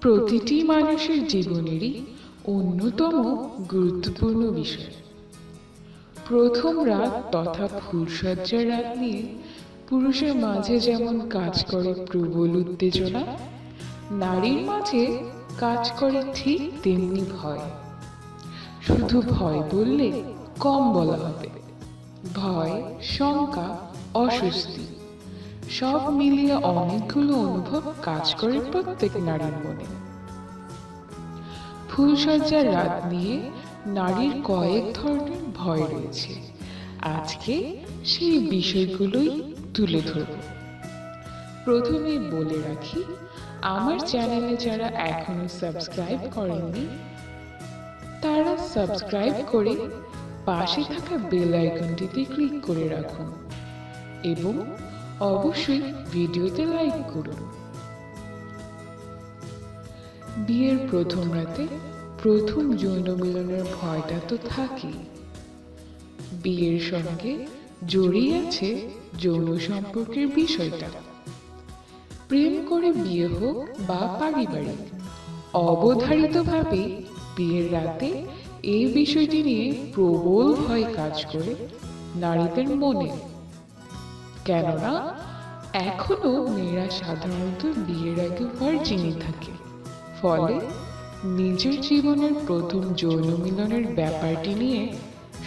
প্রতিটি মানুষের জীবনেরই অন্যতম গুরুত্বপূর্ণ বিষয়। প্রথম রাত তথা ফুলসজ্জার রাত নিয়ে পুরুষের মাঝে যেমন কাজ করে প্রবল উত্তেজনা, নারীর মাঝে কাজ করে ঠিক তেমনি ভয়। শুধু ভয় বললে কম বলা হবে। ভয়, শঙ্কা, অস্বস্তি সব মিলিয়ে অনেকগুলো অনুভব কাজ করে প্রত্যেক নারীর মনে। ফুলসজ্জার রাত নিয়ে নারীর কয়েক ধরনের ভয় রয়েছে। আজকে সেই বিষয়গুলোই তুলে ধরব। প্রথমে বলে রাখি, আমার চ্যানেলে যারা এখনো সাবস্ক্রাইব করেননি তারা সাবস্ক্রাইব করে পাশে থাকা বেল আইকনটিতে ক্লিক করে রাখুন এবং অবশ্যই ভিডিওতে লাইক করুন। বিয়ের প্রথম রাতে প্রথম যৌন মিলনের ভয়টা তো থাকেই। বিয়ের সঙ্গে জড়িয়ে আছে যৌন সম্পর্কের বিষয়টা। প্রেম করে বিয়ে হোক বা পারিবারিক, অবধারিতভাবে বিয়ের রাতে এই বিষয়টি নিয়ে প্রবল ভয় কাজ করে নারীদের মনে। কেননা এখনো মেয়েরা সাধারণত বিয়ের আগে ভার্জিনই থাকে, ফলে নিজের জীবনের প্রথম যৌন মিলনের ব্যাপারটি নিয়ে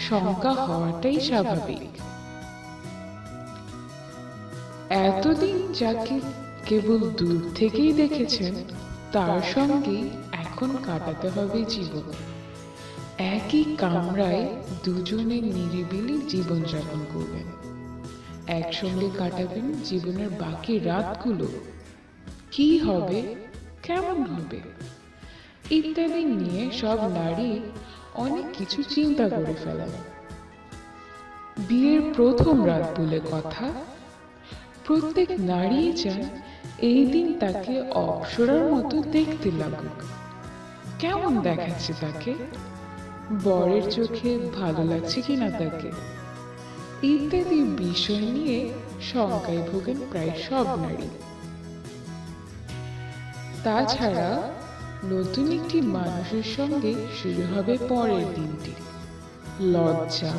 শঙ্কা হওয়াটাই স্বাভাবিক। এতদিন যাকে কেবল দূর থেকেই দেখেছেন তার সঙ্গেই এখন কাটাতে হবে জীবন। একই কামরায় দুজনে নিরিবিলি জীবনযাপন করবেন, একসঙ্গে কাটাবেন জীবনের বাকি রাতগুলো। কি হবে, কেমন হবে ইত্যাদি নিয়ে সব নারী অনেক কিছু চিন্তা করে ফেলেন। বিয়ের প্রথম রাত বলে কথা, প্রত্যেক নারী চান এই দিন তাকে অপ্সরার মতো দেখতে লাগুক। কেমন দেখাচ্ছে তাকে, বরের চোখে ভালো লাগছে কিনা তাকে, ইত্যাদি বিষয় নিয়ে শঙ্কায় ভোগেন প্রায় সব নারী। তাছাড়া নতুন একটি মানুষের সঙ্গে শুরু হবে পরের দিনটি। লজ্জা,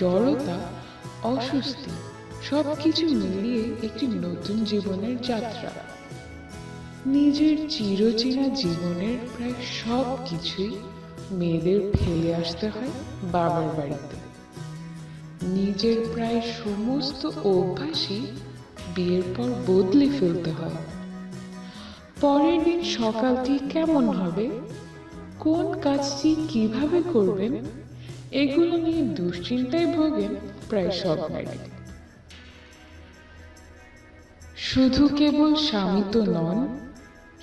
জড়তা, অস্বস্তি সবকিছু মিলিয়ে একটি নতুন জীবনের যাত্রা। নিজের চিরচেনা জীবনের প্রায় সব কিছুই মেয়েদের ফেলে আসতে হয় বাবার বাড়িতে। নিজের প্রায় সমস্ত অভ্যাসই বিয়ের পর বদলে ফেলতে হয়। পরের দিন সকালটি কেমন হবে, কোন কাজটি কিভাবে করবেন, এগুলো নিয়ে দুশ্চিন্তায় ভোগেন প্রায় সব নারী। শুধু কেবল স্বামী তো নন,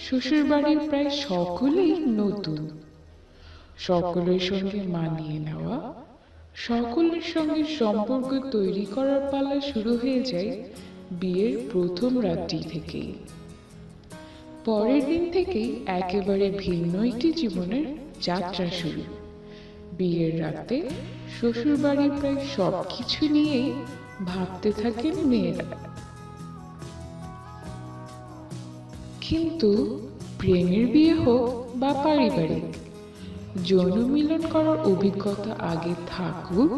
শ্বশুর বাড়ির প্রায় সকলেই নতুন। সকলের সঙ্গে মানিয়ে নেওয়া, সকলের সঙ্গে সম্পর্ক তৈরি করার পালা শুরু হয়ে যায় বিয়ের প্রথম রাতটি থেকেই। পরের দিন থেকেই একেবারে ভিন্ন একটি জীবনের যাত্রা শুরু। বিয়ের রাতে শ্বশুর বাড়ির প্রায় সবকিছু নিয়েই ভাবতে থাকেন মেয়েরা। কিন্তু প্রেমের বিয়ে হোক বা পারিবারিক, যৌন মিলন করার অভিজ্ঞতা আগে থাকুক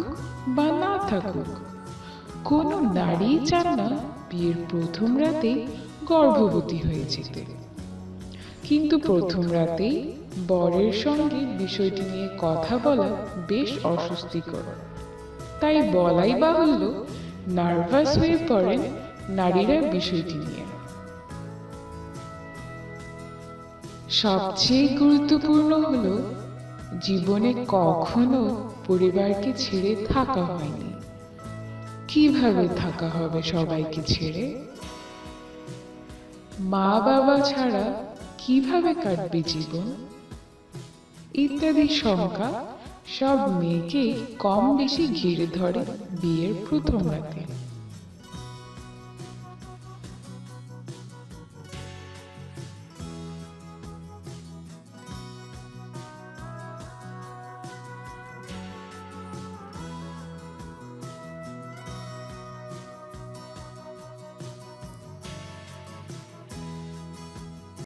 বা না থাকুক, কোনো নারী চান না বিয়ের প্রথম রাতে গর্ভবতী হয়ে যেতে। কিন্তু প্রথম রাতেই বরের সঙ্গে বিষয়টি নিয়ে কথা বলা বেশ অস্বস্তিকর। তাই বলাই বাহুল্য, নার্ভাস হয়ে পড়েন নারীরা বিষয়টি নিয়ে। সবচেয়ে গুরুত্বপূর্ণ হলো, জীবনে কখনো পরিবারকে ছেড়ে থাকা হয়নি। কিভাবে থাকা হবে সবাইকে ছেড়ে? মা বাবা ছাড়া কিভাবে কাটবে জীবন? ইত্যাদি শঙ্কা সব মেয়েকেই কম বেশি ঘিরে ধরে বিয়ের প্রথম রাতে।